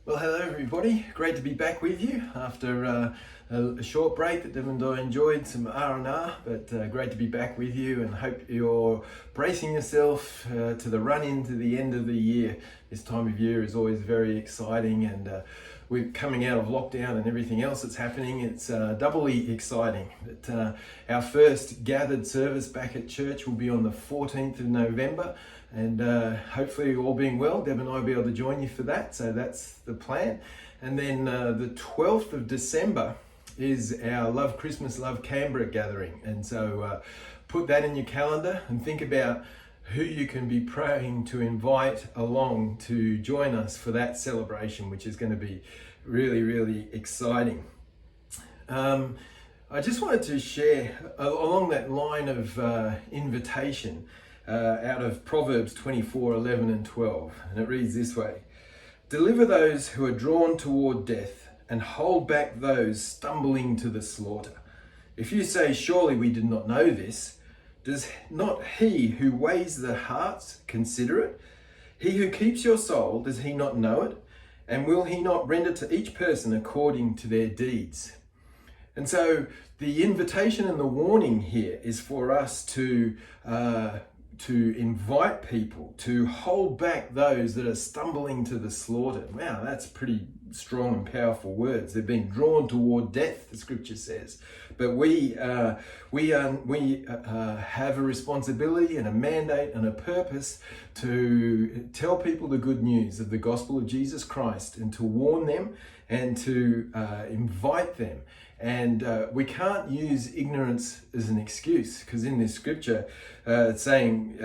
Well, hello everybody. Great to be back with you after a short break that Devon and I enjoyed, some R&R, but great to be back with you, and hope you're bracing yourself to the run into the end of the year. This time of year is always very exciting, and we're coming out of lockdown and everything else that's happening. It's doubly exciting. But our first gathered service back at church will be on the 14th of November. And hopefully, all being well, Deb and I will be able to join you for that. So that's the plan. And then the 12th of December is our Love Christmas, Love Canberra gathering. And so put that in your calendar and think about who you can be praying to invite along to join us for that celebration, which is going to be really, really exciting. I just wanted to share along that line of invitation out of Proverbs 24:11 and 12. And it reads this way: "Deliver those who are drawn toward death, and hold back those stumbling to the slaughter. If you say, 'Surely we did not know this,' does not he who weighs the hearts consider it? He who keeps your soul, does he not know it? And will he not render to each person according to their deeds?" And so the invitation and the warning here is for us to invite people, to hold back those that are stumbling to the slaughter. Wow, that's pretty strong and powerful words. They're being drawn toward death, the scripture says. But we have a responsibility and a mandate and a purpose to tell people the good news of the gospel of Jesus Christ, and to warn them and to invite them. And we can't use ignorance as an excuse, because in this scripture it's saying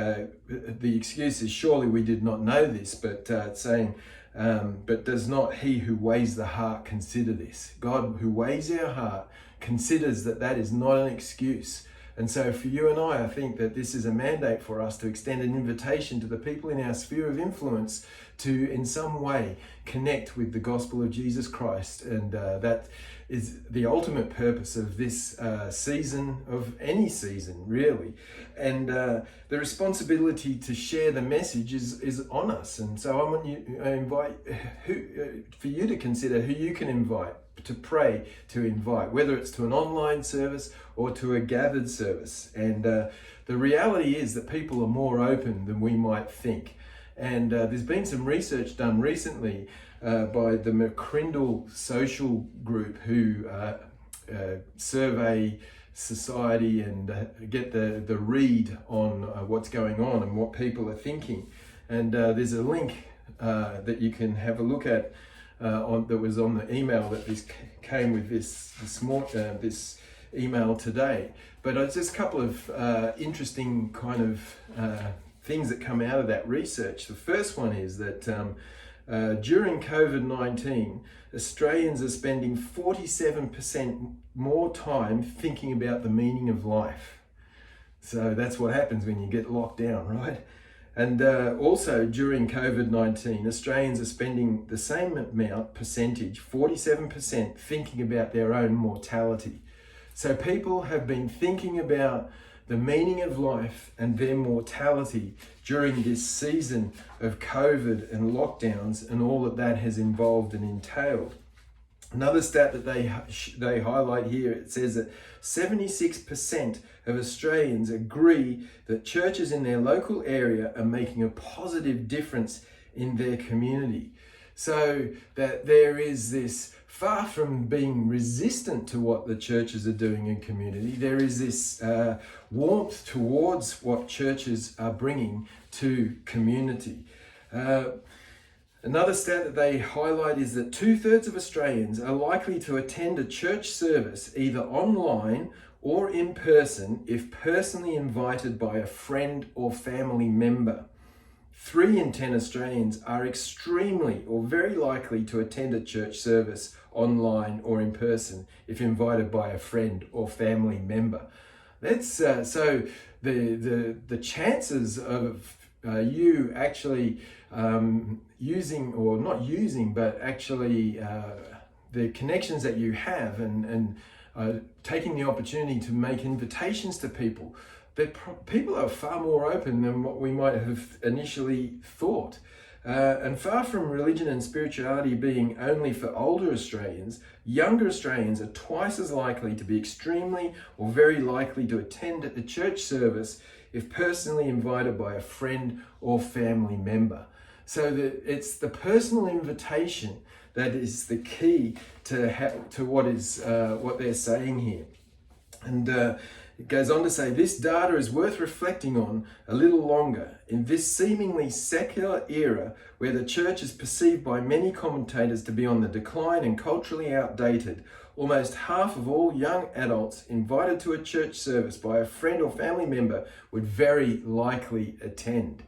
the excuse is, "Surely we did not know this," but it's saying, "But does not he who weighs the heart consider this?" God, who weighs our heart, considers that that is not an excuse. And so for you and I think that this is a mandate for us to extend an invitation to the people in our sphere of influence to, in some way, connect with the gospel of Jesus Christ. And that is the ultimate purpose of this season, of any season, really. And the responsibility to share the message is on us. And so I invite for you to consider who you can invite, to pray to invite, whether it's to an online service or to a gathered service. And the reality is that people are more open than we might think. And there's been some research done recently by the McCrindle Social Group, who survey society and get the read on what's going on and what people are thinking. And there's a link that you can have a look at that was on the email that this came with this email today. But it's just a couple of interesting kind of things that come out of that research. The first one is that during COVID-19, Australians are spending 47% more time thinking about the meaning of life. So that's what happens when you get locked down, right? And also during COVID-19, Australians are spending the same percentage, 47%, thinking about their own mortality. So people have been thinking about the meaning of life and their mortality during this season of COVID and lockdowns and all that has involved and entailed. Another stat that they highlight here, it says that 76% of Australians agree that churches in their local area are making a positive difference in their community. So that there is this, far from being resistant to what the churches are doing in community, there is this warmth towards what churches are bringing to community. Another stat that they highlight is that 2/3 of Australians are likely to attend a church service either online or in person if personally invited by a friend or family member. 3 in 10 Australians are extremely or very likely to attend a church service online or in person if invited by a friend or family member. That's so the chances of you actually using, or not using, but actually the connections that you have and taking the opportunity to make invitations to people, that people are far more open than what we might have initially thought. And far from religion and spirituality being only for older Australians, younger Australians are twice as likely to be extremely or very likely to attend a church service if personally invited by a friend or family member. So it's the personal invitation that is the key to what they're saying here. And it goes on to say, this data is worth reflecting on a little longer. In this seemingly secular era where the church is perceived by many commentators to be on the decline and culturally outdated, almost half of all young adults invited to a church service by a friend or family member would very likely attend.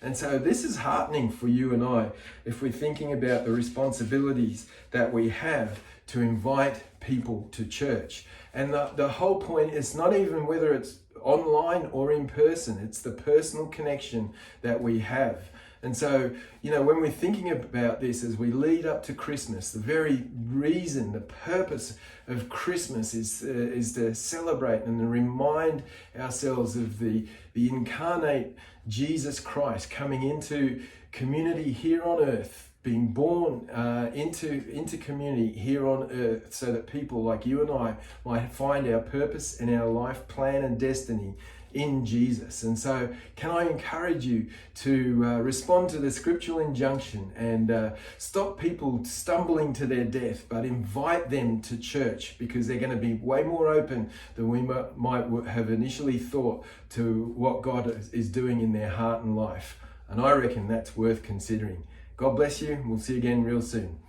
And so this is heartening for you and I if we're thinking about the responsibilities that we have to invite people to church. And the whole point is not even whether it's online or in person, it's the personal connection that we have. And so, when we're thinking about this as we lead up to Christmas, the very reason, the purpose of Christmas is to celebrate and to remind ourselves of the incarnate Jesus Christ coming into community here on earth, being born into community here on earth, so that people like you and I might find our purpose and our life plan and destiny in Jesus. And so can I encourage you to respond to the scriptural injunction and stop people stumbling to their death, but invite them to church, because they're going to be way more open than we might have initially thought to what God is doing in their heart and life. And I reckon that's worth considering. God bless you. We'll see you again real soon.